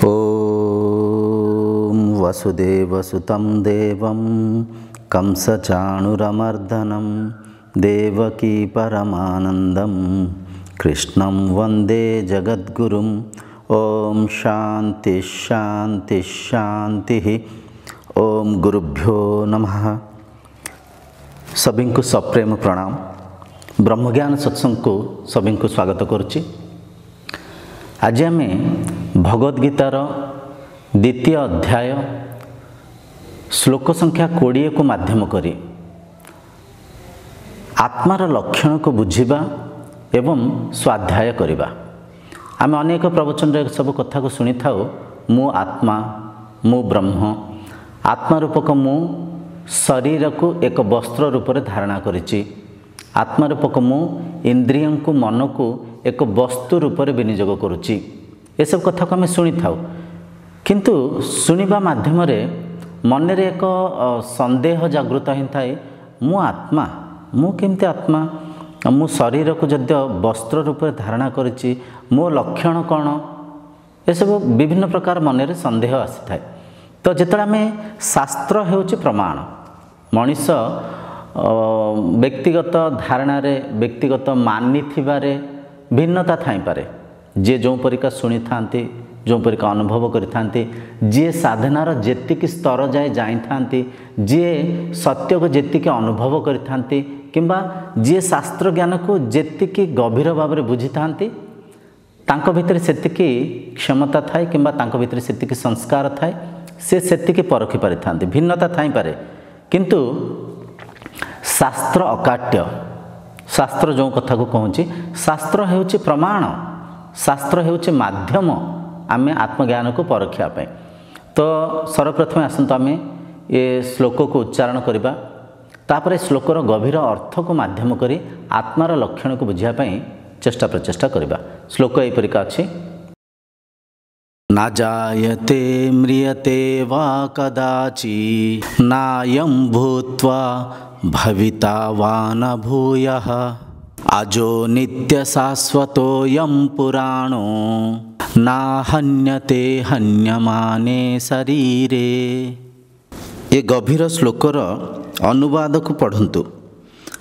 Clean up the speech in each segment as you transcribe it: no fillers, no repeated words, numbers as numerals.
ॐ वसुदेवसुतं देवं कंसचाणूरमर्दनं देवकी परमानन्दं कृष्णं वन्दे जगद्गुरुं। ॐ शान्ति शान्ति शान्तिः। ॐ गुरुभ्यो नमः। सभी को सप्रेम प्रणाम। ब्रह्मज्ञान सत्संग को सभी को स्वागत करुच्ची। आज आम भगवद गीतार द्वितीय अध्याय श्लोक संख्या 20 को माध्यम करी आत्मार लक्षण को बुझिबा एवं स्वाध्याय करिबा। आम अनेक प्रवचन सब कथा को शुणी था। मु आत्मा, मु ब्रह्म, आत्मा रूपक मु शरीर को एक वस्त्र रूप में धारणा करिछि। आत्मा रूपक मु इंद्रियों को मन को एक वस्तु रूप में विनियोग करुच्ची। ये सब कथा को आम शुणी था, किंतु शुणा माध्यम मन रे एक संदेह जागृत ही थाए। मु आत्मा, मु केमती आत्मा, मु शरीर को जद्य वस्त्र रूप में धारणा करिछि, मो लक्षण कौन, ये सब विभिन्न प्रकार मन रे संदेह आसी थाए। तो जिते आम शास्त्र हेउछि प्रमाण, मनीष व्यक्तिगत धारणा रे व्यक्तिगत मानि थिबारे भिन्नता थाई पारे। जे जो परिका शुणी थांती, जो परिका अनुभव करि थांती, जे साधनार जेतिकी स्तर जाए जाई थांती, जे सत्य को जेतिकी अनुभव करि थांती, किंबा जे शास्त्र ज्ञान को जेतिकी गभीर भाव में बुझी थांती, तांको भितर सेतिकी क्षमता थाए किंबा तांको भितर सेतिकी संस्कार थाए, से सेतिकी परखि पारि थांती। भिन्नता थाई पारे, किंतु शास्त्र अकाट्य। शास्त्र जो कथा को कहूँ, शास्त्र हेउछि प्रमाण, शास्त्र हेउछि माध्यम आमे आत्मज्ञान को परखिया पे। तो सर्वप्रथम आसंतु आमे ये श्लोक को उच्चारण करिबा, तापर श्लोकर गभीर अर्थ को माध्यम करी आत्मार लक्षण को बुझिया पे चेष्टा प्रचेष्टा करिबा। श्लोक एहि परिका अछि। ना जायते म्रियते वा कदाचि नायं भूत्वा भविता वा न भूयः अजो नित्य शाश्वतोऽयं पुराणो ना हन्यते हन्यमाने शरीरे। ये गभीर श्लोकर अनुवाद को पढ़ंतु।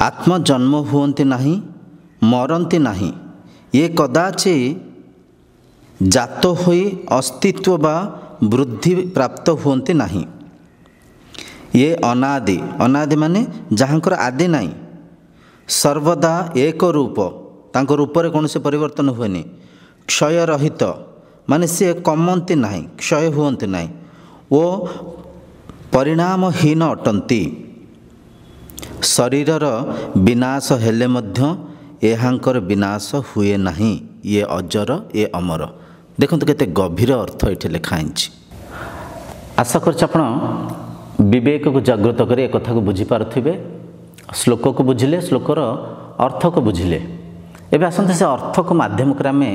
आत्मा जन्म हुअन्ति नहीं, मरन्ति नहीं, ये कदाचि जात होई अस्तित्व वा वृद्धि प्राप्त हुअन्ति नहीं। ये अनादि, अनादि माने जहाँकर आदि नहीं, सर्वदा एक रूप, तांको रूप रे कौन से परिवर्तन हुएनि। क्षय रहित माने से कमंती नहीं, क्षय हुअन्ति नहीं, वो परिणामहीन अटंती। शरीरर विनाश हेले मध्य एहांकर विनाश हुए नहीं। ये अजर, ये अमर। देखंतु केते गभीर अर्थ एठी लिखा हिंची। आशा करछि आपण विवेक को जागृत कर एक कथा को बुझी पारुथिबे। श्लोक को बुझिले, श्लोकर अर्थ को बुझिले। एबे आसंते से अर्थ को माध्यम कर आमे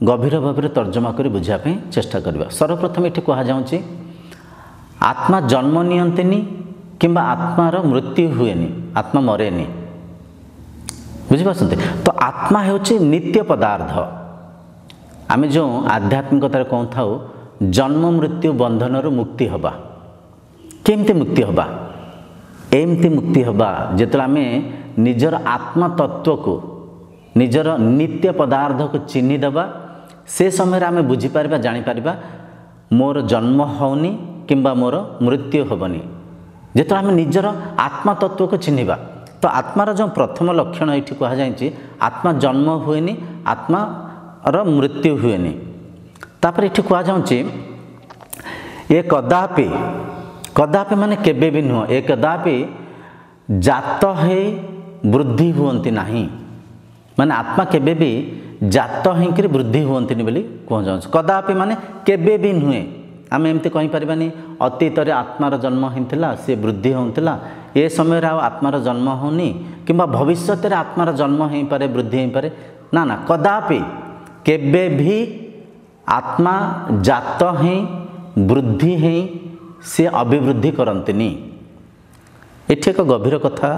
गभीर भाव में तर्जमा कर बुझा पे चेष्टा करबा। सर्वप्रथम एठी कहा जाउछि आत्मा जन्म नियंतिनी किंबा आत्मार मृत्यु हुएनि, आत्मा मरेनि। बुझि पासंते। तो आत्मा हेउछि नित्य पदार्थ। आमे जो आध्यात्मिकता कहू थाउ जन्म मृत्यु बंधन मुक्ति हबा। केमती मुक्ति हबा? एमती मुक्ति हबा जेतला आमे निजर आत्मा तत्व को, निजर नित्य पदार्थ को चिन्हि देबा। से समय आमे बुझी पारिबा, जानि पारिबा मोर जन्म होनी किंबा मोर मृत्यु होबनी। जेतला आमे निजर आत्मा तत्व को चिन्हिबा। तो आत्मार जो प्रथम लक्षण एठी कहा जायछि आत्मा जन्म हुएनि, आत्मार मृत्यु हुएनि। तापर एठी कहा जाउछि ये कदापि, कदापि माने केबे भी नुह, एक कदापि जात है वृद्धि हुअन्ति नहीं। माने आत्मा केबे भी जात होकर वृद्धि हुअन्ति बोली कह जाउछ। कदापि माने केबे भी नुहे। आम एमती कहि परिबानी अतीत रे आत्मार जन्म होइथिला, से वृद्धि होइथिला, ए समय रे आत्मार जन्म होनी, किंबा भविष्यत रे आत्मार जन्म होई पारे, वृद्धि होई पारे। ना ना, कदापि केबे भी आत्मा जात है वृद्धि है, से अभिवृद्धि करंतिनी। एठी एक गभीर कथा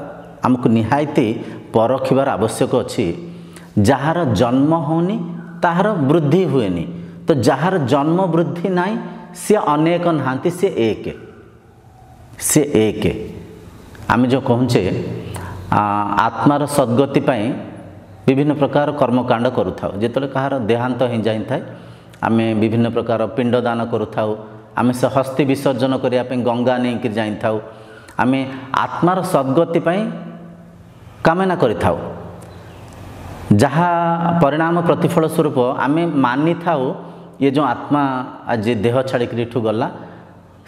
आमको निहायती परखिबार आवश्यक अछि। जार जन्म होनी ताहार वृद्धि हुएनि। तो तो जार जन्म वृद्धि नाई सी अनेक नहांती सी एक आम जो कहूचे आत्मार सद्गति पाई विभिन्न प्रकार कर्मकांड करुथाउ जेतले कहार देहांत हो जाई थाए आम विभिन्न प्रकार पिंडदान करुथाउ आम से हस्ती विसर्जन करने गंगा नहीं कि जाई थाउ आम आत्मार सद्गति पाई कामना करिथाउ जहाँ परिणाम प्रतिफल स्वरूप आम मानि थाउ ये जो आत्मा आज देह छाड़ी गला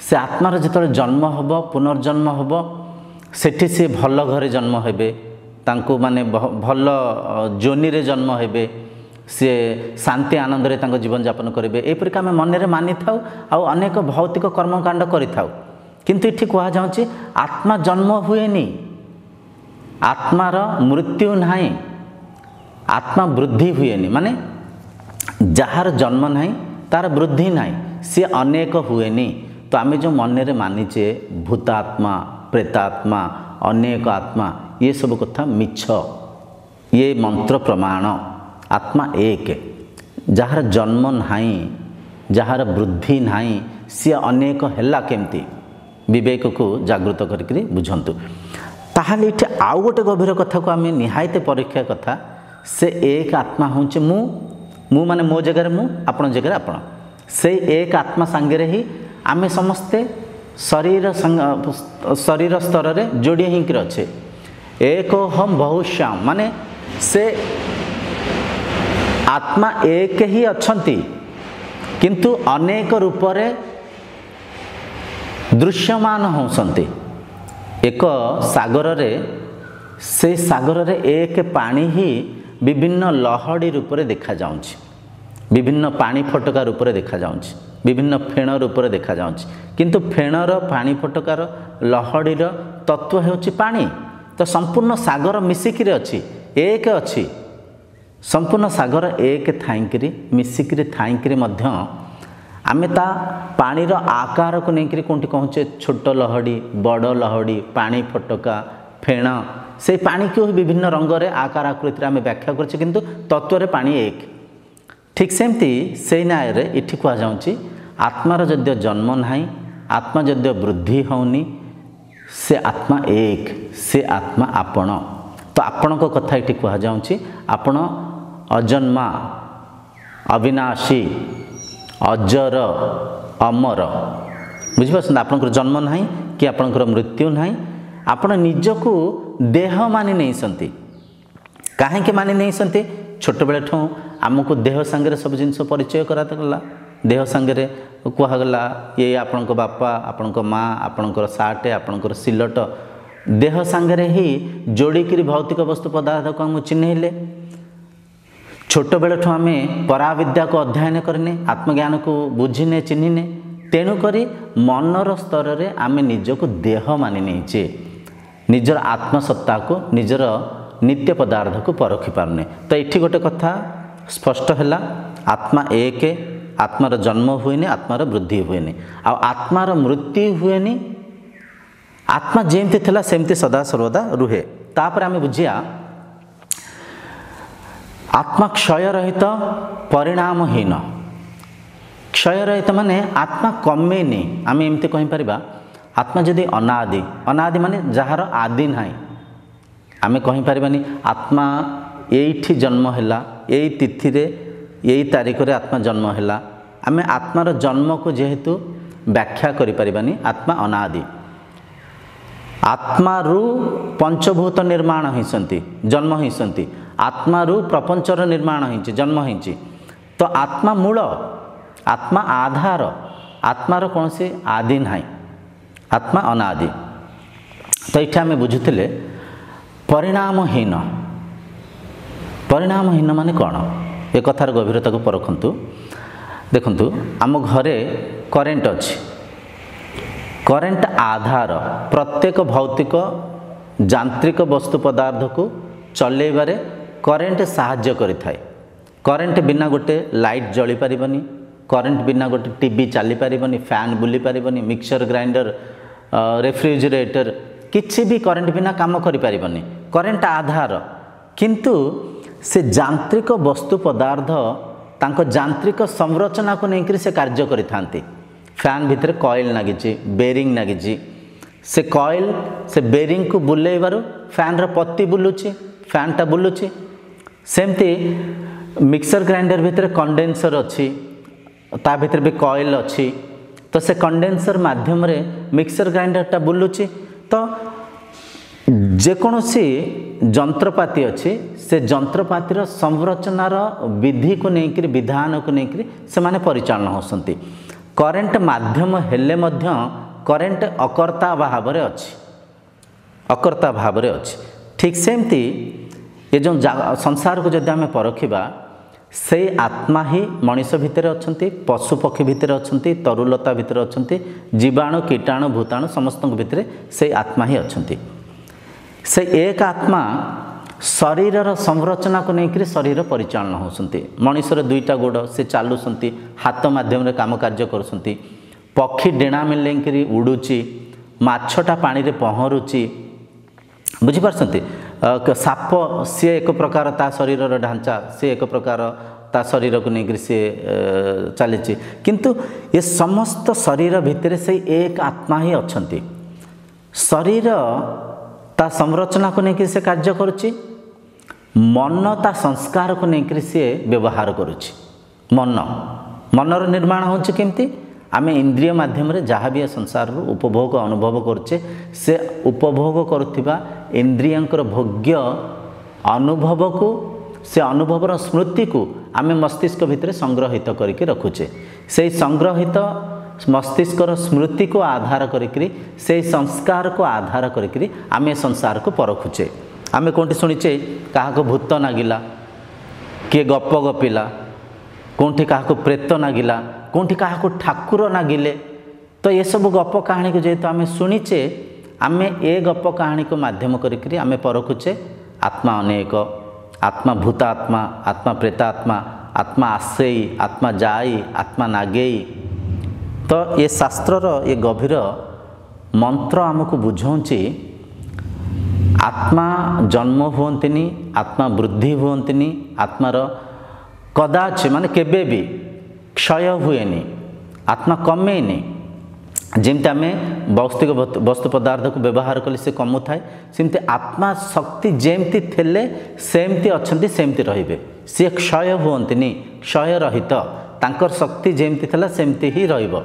से आत्मार जो जन्म हम पुनर्जन्म हम सेठी से भल घरे जन्म हेबे तांको माने भल जोनी रे जन्म हेबे सी शांति आनंद रे तांको जीवन यापन करेंगे एपरिक आम मन में मानि थाउ आ अनेक भौतिक कर्मकांड करिथाउ किंतु इठी कहा जाउछि आत्मा जन्म हुएनी आत्मार मृत्यु नाही आत्मा वृद्धि हुएनी माने जार जन्म नाही तार वृद्धि नाही सी अनेक हुएनी तो आम जो मन में मानिचे भूतात्मा प्रेतात्मा अनेक आत्मा ये सब कथा मिछ ये मंत्र प्रमाण आत्मा एक जार जन्म नाही जार वृद्धि नाही सी अनेक हैला केमती विवेक को जागृत करके बुझंतु ताहले इठे आउ गोटे गभीर कथा को आम निहायते परीक्षा कथा से एक आत्मा हूँ मु माने मो जगह मु आपण जगह आपण से एक आत्मा सांगे ही आमे समस्ते शरीर शरीर स्तर रे जोड़ी हिंकर अच्छे एक हम बहुश्याम माने से आत्मा एक ही अच्छंती किंतु अनेक रूप रे दृश्यमान होसंती एक सागर रे से सागर रे एक पानी ही विभिन्न लहड़ी रूप से देखा जाउछि विभिन्न पानी फटका रूप से देखा जाउछि विभिन्न फेण रूप से देखा जाउछि किंतु फेणर पानी फटकार लहड़ीर तत्व हेउछि पानी तो संपूर्ण सागर मिसिकिरी अछि एक अछि संपूर्ण सागर एक थाइकरी मिसिकिरी थाइकरी मध्य आमे ता पानीर आकार को लेकर कोंटी कहूचे छोट लहड़ी बड़ लहड़ी पानी फटका फेण से पानी को विभिन्न रंग रे आकार आकृति आम व्याख्या करछे किंतु तत्व रे पानी एक ठीक सेमती से न्याय रे इठी कहा जाउछि आत्मार जद्य जन्म नाही आत्मा जद्य वृद्धि होनी से आत्मा एक से आत्मा आपण तो आपण को कथा इठी कहा जाउछि आपण अजन्मा अविनाशी अजर अमर बुझिपारछन आपनकर जन्म नाही कि आपनकर मृत्यु नाही आपण निजको देह मानि नहीं सन्ति कहीं मानि नहीं सन्ति छोट बेले ठूँ आमको देह सांगे सब जिनस परिचय कराला देह सांगे कहगला ये आपण बापा आपण माँ आपणकर साटे आपणकर सिलट देह सांगे ही जोड़िकी भौतिक वस्तु पदार्थ को आम चिन्हले छोट बेले ठूँ आम पराविद्या को अध्ययन करने आत्मज्ञान को बुझीने चिन्हने तेणुक मनर स्तर में आम निजको देह मानि नहींचे निजर आत्मसत्ता को निजर नित्य पदार्थ को परखि पारने तो ये गोटे कथा स्पष्ट है आत्मा एक आत्मार जन्म हुएनि आत्मार वृद्धि हुएनि आ आत्मार मृत्यु हुएनि आत्मा जेमती थिला सेमती सदा सर्वदा रुहे तापर आम बुझिया आत्मा क्षय रहित परिणामहीन क्षय रहित माने आत्मा कमेनि आम एमती कहीपर आत्मा जदि अनादि अनादि माने जार आदि ना आम कहीपर आत्मा यही जन्म है यही तिथि रे यही तारीख रे आत्मा जन्म है आम आत्मार जन्म को जेहेतु व्याख्या करिपारिबानी आत्मा अनादि आत्मारू पंचभूत निर्माण होइसंती जन्म होइसंती आत्मारू प्रपंचर निर्माण होइछि जन्म होइछि तो आत्मा मूल आत्मा आधार आत्मार कौन से आदि ना आत्मा अनादि तो ये आम बुझुले परिणामहीन परिणामहीन माने कौन ए कथार गभीरता को परखंतु देखंतु आम घरे करेंट अच्छी करेंट आधार प्रत्येक भौतिक यांत्रिक वस्तु पदार्थ को चलेबारे करेंट साहाय्य करि थाए करेंट बिना गोटे लाइट जली पारिबनी करेंट बिना गोटे टीवी चली पारिबनी फैन बुली पारिबनी मिक्सर ग्राइंडर रेफ्रिजरेटर किसी भी करेंट बिना काम करि पारिबनी करेंट आधार किंतु से यांत्रिक वस्तु पदार्थ तांको जांत्रिक संरचना को लेकर से कार्य करिथांती। फैन भितर कॉइल नागिची, बेरिंग नागिची, से कॉइल से बेरिंग को बुलेबारु फैन र पत्ती बुलुची, फैन टा बुलुची। सेमती मिक्सर ग्राइंडर भितर कंडेंसर अच्छी, ता भितर भी कॉइल अच्छी, तो से कंडेंसर माध्यम रे मिक्सर ग्राइंडर टा बुलुची। तो जेकोसी जंत्रपाति अच्छी से जंत्रपातिर संरचनार विधि को लेकर विधान को लेकर से माने परिचालन होसंती। करेंट माध्यम हेले मध्य करेंट अकर्ता भाव रे अच्छी, अकर्ता भाव रे अच्छी। ठीक सेमती ये जो संसार को जदि आम परखिबा से आत्मा ही मनीष भितर अच्छी, पशु पक्षी भितर अच्छी, तरुलता भितर अच्छी, जीवाणु कीटाणु भूताणु समस्त भितर से आत्मा ही अच्छी। से एक आत्मा शरीर संरचना को लेकर शरीर परिचालन होती। मनीषर दुईटा गोड़ से चलुंट, हाथ मध्यम काम कार्य करुँच, पक्षी डेणा मिलेकर उड़ुची, माछटा पानी रे पहरुची, बुझीपारछंती। साप सी एक प्रकार ता शरीर ढांचा, सी एक प्रकार ता शरीर को लेकर सी चली, किंतु ये समस्त शरीर भितर से एक आत्मा ही अच्छी। शरीर ता संरचना को लेकर से कार्य करुच्ची, मन ता संस्कार को लेकर से व्यवहार करुच्ची। मनर निर्माण होची केमती, आमे इंद्रिय माध्यम रे जहाँ भी संसार उपभोग अनुभव करुचे, से उपभोग करुथिबा इंद्रियंकर भोग्य अनुभव को, से अनुभवर स्मृति को आमे मस्तिष्क भितर संग्रहित करके रखुचे। से संग्रहित मस्तिष्कर स्मृति को आधार करिकरी, से संस्कार को आधार करिकरी आमे संसार को परखुचे। आमे कोंटी सुनिचे काहा भूत नागिला, किए गप गपिला, कोंठी काहा प्रेत नागिला, कोंठी काहा ठाकुर नागिले। तो ये सब गप कहानी को जेहेतु आमे सुनिचे, आमे ए गप कहानी को माध्यम करिकरी आमे परखुचे आत्मा अनेक, आत्मा भूतात्मा, आत्मा प्रेतात्मा, आत्मा आसेई, आत्मा जाई, आत्मा नागेई। तो ये शास्त्रर ये गभीर मंत्र आमको बुझाऊँची, आत्मा जन्म हुअन्तिनी, आत्मा वृद्धि हुअन्तिनी, आत्मार कदाच माने केबे भी क्षय हुएनी, आत्मा कमेनी। जमती आम भौतिक वस्तु पदार्थ को व्यवहार कले से कमु थाए, सेमती आत्मा शक्ति जेमती थिले सेमती अछंती सेमती रहिबे। सी क्षय हुअन्तिनी, क्षय रहित, तांकर शक्ति जेमती थिला सेमती ही रहिबो।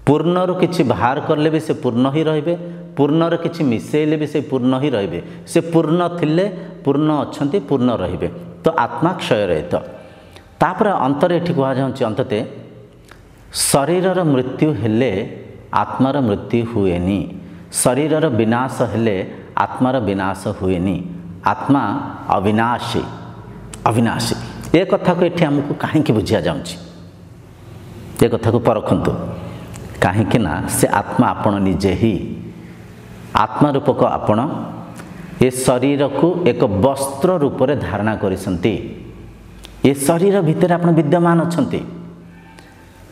पूर्णरू किछि बाहर करले भी से पूर्ण ही रहिबे, पूर्णर किछि मिसेइले भी से पूर्ण ही रहिबे। से पूर्ण थिले पूर्ण अछंती, पूर्ण रहिबे। तो आत्मा क्षय रहित। तापर अंतर एठी कहा जाउछि, अंतते शरीरर मृत्यु हेले आत्मार मृत्यु हुएनी, शरीरर विनाश हेले आत्मार विनाश हुएनी। आत्मा अविनाशी, अविनाशी। ये कथा को एठी हमको काहे कि बुझिया जाउछि, ये कथा को परखंतु। काहे ना से आत्मा आपण निजे ही, आत्मा रूपक आपण ये शरीर को एक वस्त्र रूप में धारणा करिसंती। ये शरीर भितर आपण विद्यमान अछंती।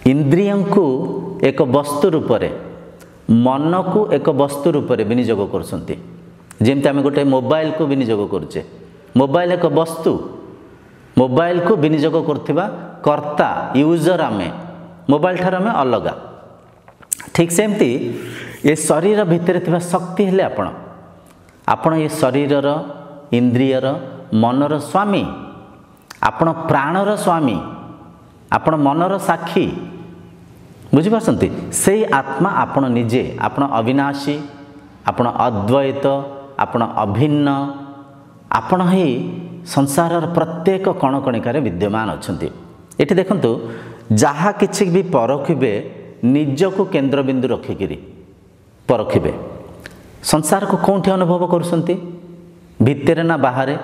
इंद्रियों को एक वस्तु रूप में, मन को एक वस्तु रूप में विनियोग करसंती। जेमती आम गोटे मोबाइल को विनियोग करुचे, मोबाइल एक वस्तु, मोबाइल को विनियोग करथिबा कर्ता यूजर आमे, मोबाइल ठार आमे अलगा। ठीक सेमती ये शरीर भितर थिबा शक्ति हेले आपण ये शरीरर, इंद्रियर, मनर स्वामी, आपण प्राणर स्वामी, आपण मनर साक्षी, बुझिपारछंती। से आत्मा आपण निजे, आपण अविनाशी, आपण अद्वैत, आपण अभिन्न, आपण ही संसारर प्रत्येक कणकणिकार विद्यमान अछंती। एठी देखंतु जहा किछि भी परखिबे निजको केन्द्रबिंदु रखिकी परखिबे। संसार को कौटी अनुभव करुसंती, भितरे ना बाहरे?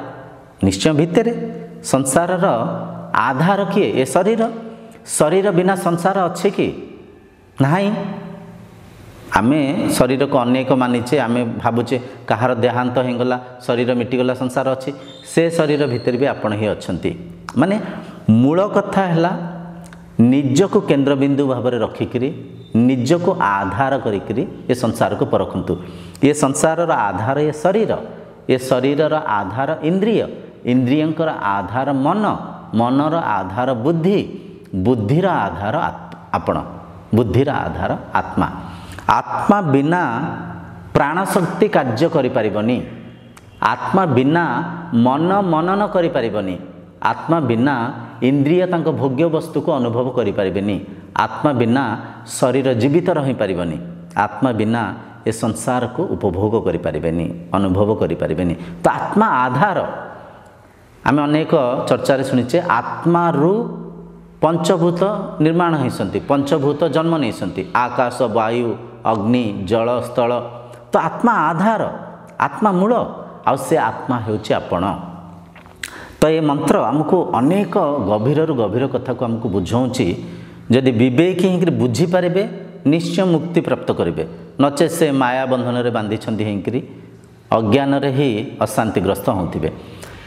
निश्चय भितरे। संसारर आधार किए? ए शरीर। शरीर बिना संसार अच्छे कि नहीं? आमे शरीर को अनेक मानिचे, आमे भावुचे कहार देहांत होगला, शरीर मिटिगला, संसार अच्छी। से शरीर भितर भी आपण ही अच्छंती। माने मूल कथा है निज को केन्द्रबिंदु भाव में रखिकी निज को आधार करी ये संसार को परखंतु। ये संसार आधार ये शरीर, ये शरीर आधार इंद्रिय, इंद्रियंकर आधार मन, मनर आधार बुद्धि बुद्धिर आधार आपण बुद्धिर आधार आत्मा आत्मा बिना प्राणशक्ति कार्य करिपारिबनी आत्मा बिना मन मनन करिपारिबनी आत्मा बिना इंद्रिय तांको भोग्य वस्तु को अनुभव करिपारिबेनी आत्मा बिना शरीर जीवित रही पारिबनी आत्मा बिना ए संसार को उपभोग करिपारिबेनी अनुभव करिपारिबेनी तो आत्मा आधार आम अनेक चर्चा शुणीचे आत्मा रु पंचभूत निर्माण होती पंचभूत जन्म नहीं आकाश वायु अग्नि जल स्थल तो आत्मा आधार आत्मा मूल आउ से आत्मा होउछि आपण तो ये मंत्र आमको अनेक गभीर गभीर कथा को आमको बुझाऊँगी जदि विवेकी होकर बुझीपारे निश्चय मुक्ति प्राप्त करेंगे नचे से माया बंधन में बांधी होकर अज्ञान ही अशांतिग्रस्त होते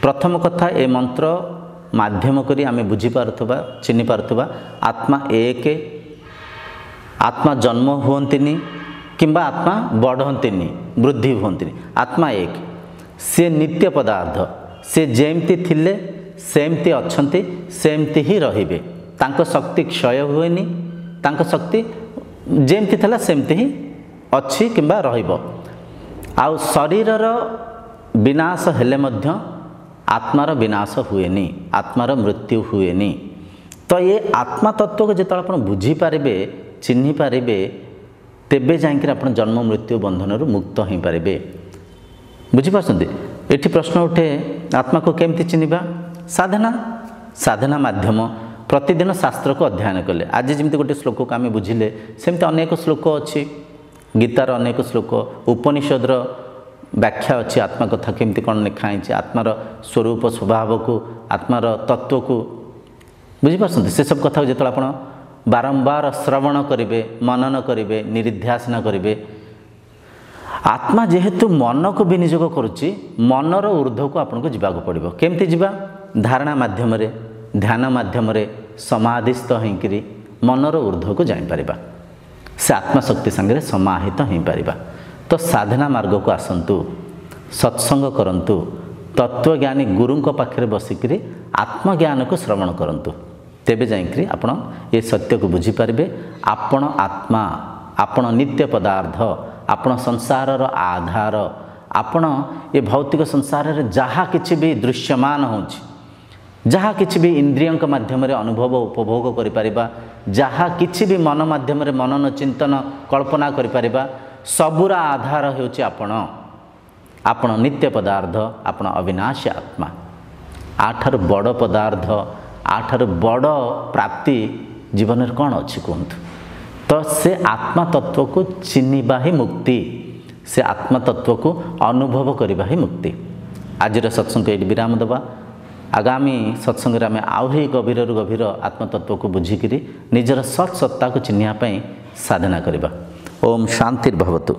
प्रथम कथा ए मंत्र माध्यम करी आमे बुझी पारुथबा चिन्हि पारुथबा आत्मा एक आत्मा जन्म हुअंतिनी किंबा आत्मा बढ़ंतिनी वृद्धि हुअंतिनी आत्मा एक से नित्य पदार्थ से जेमती थिले सेमती अच्छंती सेमती ही रहिबे तांको शक्ति क्षय हुएनी तांको शक्ति जेमती थला सेमती ही अच्छी किंबा रहिबो आउ शरीरर विनाश हेले मध्य आत्मार विनाश हुएनी आत्मार मृत्यु हुएनी तो ये आत्मा तत्व को जिते आप बुझी पारे चिन्हि पारे तेबे जाकर आप जन्म मृत्यु बंधन मुक्त हो पारे बुझीपार ये प्रश्न उठे आत्मा को केमती चिन्हवा साधना साधना माध्यम प्रतिदिन शास्त्र को अध्ययन कले आज जमी गोटे श्लोक को आम बुझिले सेमती अनेक श्लोक अच्छी गीतार अनेक श्लोक उपनिषदर व्याख्या अच्छी आत्मा कथा केमती कौन लिखाई आत्मार स्वरूप स्वभाव को आत्मार तत्व को बुझीपार से सब कथा जो आप बारंबार श्रवण करेंगे मनन करेंगे निरिध्यासना करेंगे आत्मा जेहेतु मन को विनियोग करुच्ची मनर ऊर्ध्व को आपको जावाक पड़ो केमती जावा धारणा मध्यम ध्यान मध्यम समाधिस्थ होकर मनर ऊर्ध्व को जापर से आत्मशक्ति सांगे समाहित हो पार तो साधना मार्ग को आसतु सत्संग करंतु तत्वज्ञानी गुरुंक पाखे बसिक आत्मज्ञान को श्रवण करंतु तेबे जाइकरी आपण ये सत्य को बुझीपारे आपण आत्मा आपण नित्य पदार्थ आपण संसारर आधार आपण ये भौतिक संसार जहाँ किछि भी दृश्यमान होछि जहाँ किछि भी इंद्रियों माध्यम अनुभव उपभोग करिपारिबा जहाँ किछि भी मन माध्यम मनन चिंतन कल्पना करिपारिबा सबुरा आधार होछि आपण नित्य पदार्थ आपण अविनाशी आत्मा आठार बड़ पदार्थ आठार बड़ प्राप्ति जीवन में कौन अच्छी कहतु तो से आत्मा तत्व को चिन्हवा ही मुक्ति से आत्मा तत्व को अनुभव करवा ही मुक्ति आज सत्संग ये विराम दबा आगामी सत्संग आम आहरी गभीर गभीर आत्मतत्व को बुझिकी निजर सत्सत्ता को चिन्हवाई साधना करवा ओम शांतिर्भवतु।